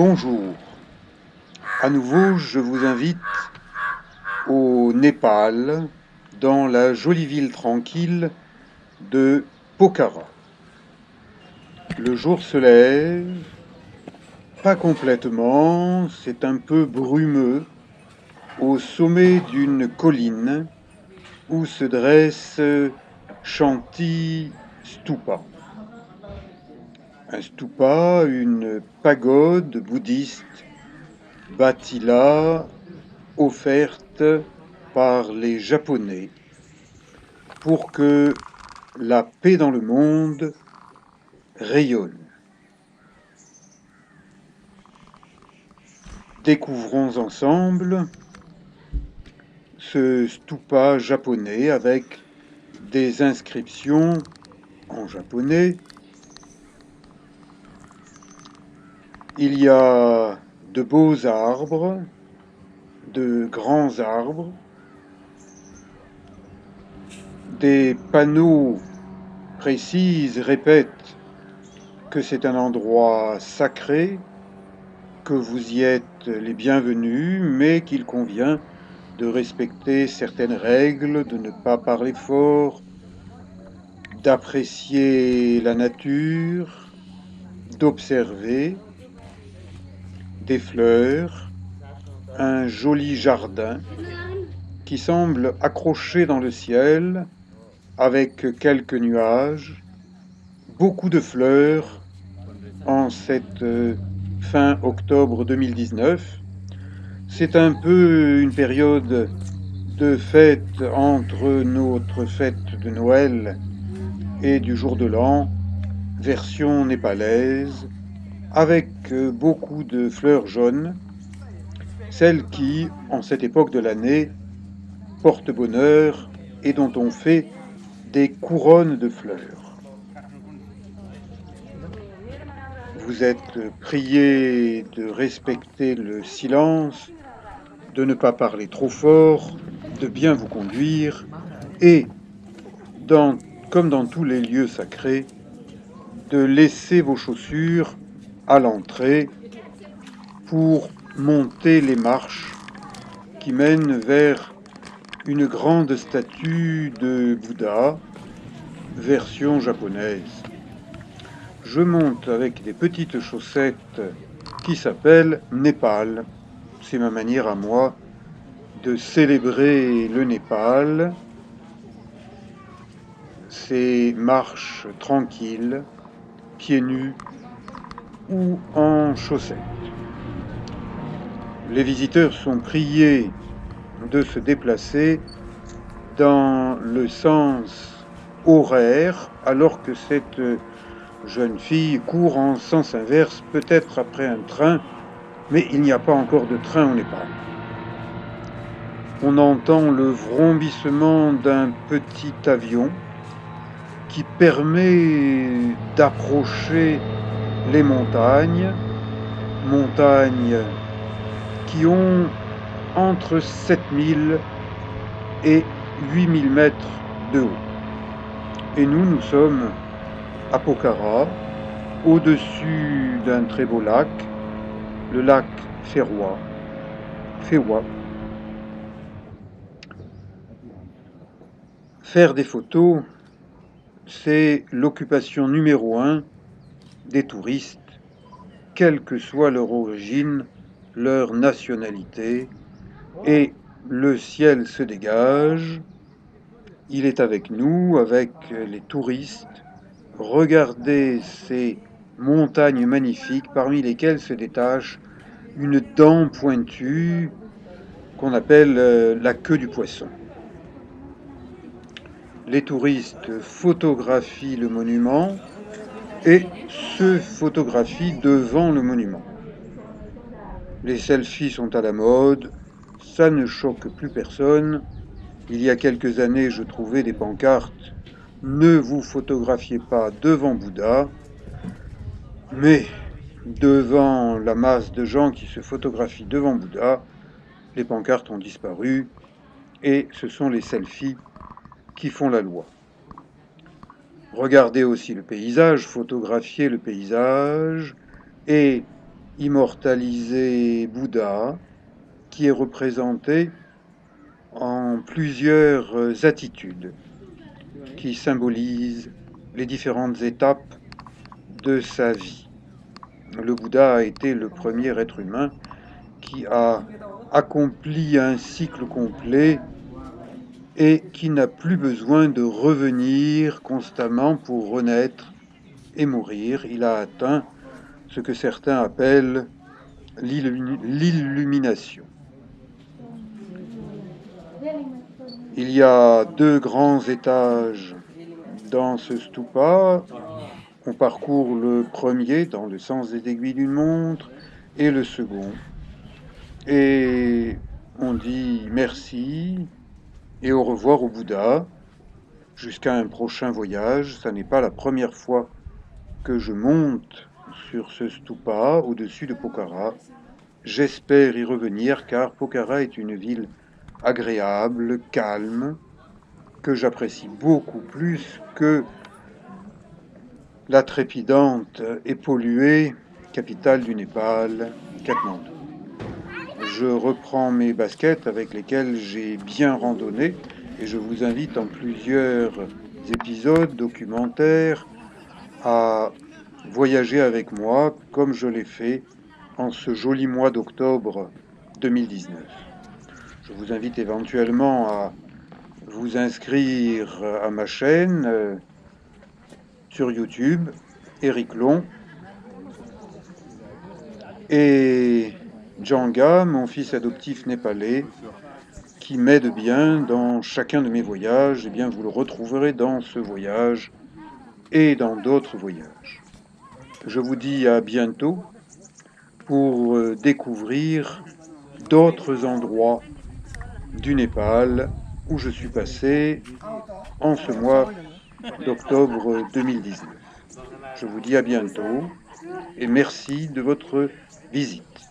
Bonjour, à nouveau je vous invite au Népal, dans la jolie ville tranquille de Pokhara. Le jour se lève, pas complètement, c'est un peu brumeux, au sommet d'une colline où se dresse Shanti Stupa. Un stupa, une pagode bouddhiste bâtie là, offerte par les Japonais pour que la paix dans le monde rayonne. Découvrons ensemble ce stupa japonais avec des inscriptions en japonais. Il y a de beaux arbres, de grands arbres, des panneaux précis répètent que c'est un endroit sacré, que vous y êtes les bienvenus, mais qu'il convient de respecter certaines règles, de ne pas parler fort, d'apprécier la nature, d'observer des fleurs, un joli jardin qui semble accroché dans le ciel avec quelques nuages, beaucoup de fleurs en cette fin octobre 2019. C'est un peu une période de fête entre notre fête de Noël et du jour de l'an, version népalaise, avec beaucoup de fleurs jaunes, celles qui, en cette époque de l'année, portent bonheur et dont on fait des couronnes de fleurs. Vous êtes priés de respecter le silence, de ne pas parler trop fort, de bien vous conduire et, comme dans tous les lieux sacrés, de laisser vos chaussures à l'entrée pour monter les marches qui mènent vers une grande statue de Bouddha, version japonaise. Je monte avec des petites chaussettes qui s'appellent Népal. C'est ma manière à moi de célébrer le Népal, ces marches tranquilles, pieds nus ou en chaussettes. Les visiteurs sont priés de se déplacer dans le sens horaire, alors que cette jeune fille court en sens inverse, peut-être après un train, mais il n'y a pas encore de train au Népal. On entend le vrombissement d'un petit avion qui permet d'approcher les montagnes qui ont entre 7000 et 8000 mètres de haut. Et nous sommes à Pokhara, au-dessus d'un très beau lac, le lac Fewa. Faire des photos, c'est l'occupation numéro 1 des touristes, quelle que soit leur origine, leur nationalité, et le ciel se dégage, il est avec nous, avec les touristes. Regardez ces montagnes magnifiques parmi lesquelles se détache une dent pointue qu'on appelle la queue du poisson. Les touristes photographient le monument et se photographient devant le monument. Les selfies sont à la mode, ça ne choque plus personne. Il y a quelques années, je trouvais des pancartes « Ne vous photographiez pas devant Bouddha », mais devant la masse de gens qui se photographient devant Bouddha, les pancartes ont disparu et ce sont les selfies qui font la loi. Regardez aussi le paysage, photographiez le paysage et immortaliser Bouddha, qui est représenté en plusieurs attitudes qui symbolisent les différentes étapes de sa vie. Le Bouddha a été le premier être humain qui a accompli un cycle complet et qui n'a plus besoin de revenir constamment pour renaître et mourir. Il a atteint ce que certains appellent l'illumination. Il y a 2 grands étages dans ce stupa. On parcourt le premier dans le sens des aiguilles d'une montre et le second. Et on dit merci et au revoir au Bouddha jusqu'à un prochain voyage. Ça n'est pas la première fois que je monte sur ce stupa au-dessus de Pokhara. J'espère y revenir car Pokhara est une ville agréable, calme, que j'apprécie beaucoup plus que la trépidante et polluée capitale du Népal, Katmandou. Je reprends mes baskets avec lesquelles j'ai bien randonné et je vous invite en plusieurs épisodes documentaires à voyager avec moi comme je l'ai fait en ce joli mois d'octobre 2019. Je vous invite éventuellement à vous inscrire à ma chaîne sur YouTube, Eric Long, et Djanga, mon fils adoptif népalais, qui m'aide bien dans chacun de mes voyages. Eh bien, vous le retrouverez dans ce voyage et dans d'autres voyages. Je vous dis à bientôt pour découvrir d'autres endroits du Népal où je suis passé en ce mois d'octobre 2019. Je vous dis à bientôt et merci de votre visite.